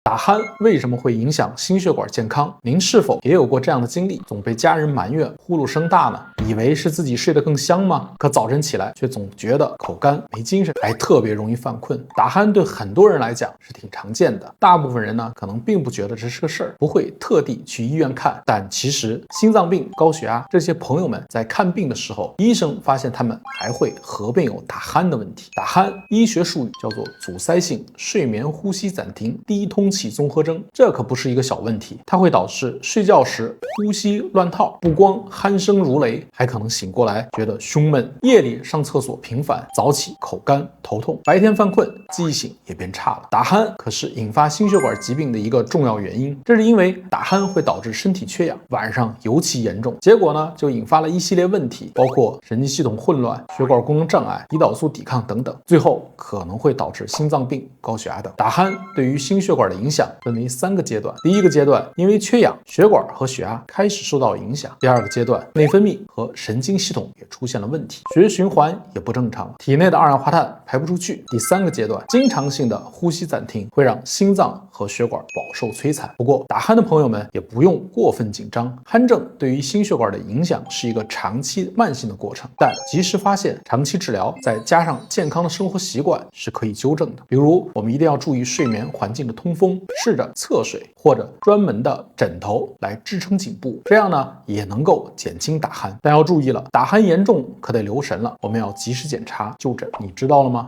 打鼾为什么会影响心血管健康？您是否也有过这样的经历？总被家人埋怨呼噜声大呢？以为是自己睡得更香吗？可早晨起来却总觉得口干没精神，还特别容易犯困。打鼾对很多人来讲是挺常见的，大部分人呢可能并不觉得这是个事儿，不会特地去医院看。但其实心脏病、高血压这些朋友们在看病的时候，医生发现他们还会合并有打鼾的问题。打鼾医学术语叫做阻塞性睡眠呼吸暂停低通气综合征，这可不是一个小问题，它会导致睡觉时呼吸乱套，不光鼾声如雷，还可能醒过来觉得胸闷，夜里上厕所频繁，早起口干头痛，白天犯困，记忆性也变差了。打鼾可是引发心血管疾病的一个重要原因，这是因为打鼾会导致身体缺氧，晚上尤其严重，结果呢就引发了一系列问题，包括神经系统混乱、血管功能障碍、胰岛素抵抗等等，最后可能会导致心脏病、高血压等。打鼾对于心血管的影响分为3个阶段。第一个阶段，因为缺氧，血管和血压开始受到影响。第二个阶段，内分泌和神经系统也出现了问题，血液循环也不正常，体内的二氧化碳排不出去。第3个阶段，经常性的呼吸暂停会让心脏和血管饱受摧残。不过打鼾的朋友们也不用过分紧张，鼾症对于心血管的影响是一个长期慢性的过程，但及时发现、长期治疗，再加上健康的生活习惯是可以纠正的。比如我们一定要注意睡眠环境的通风，试着侧睡或者专门的枕头来支撑颈部，这样呢也能够减轻打鼾。但要注意了，打鼾严重可得留神了，我们要及时检查就诊，你知道了吗？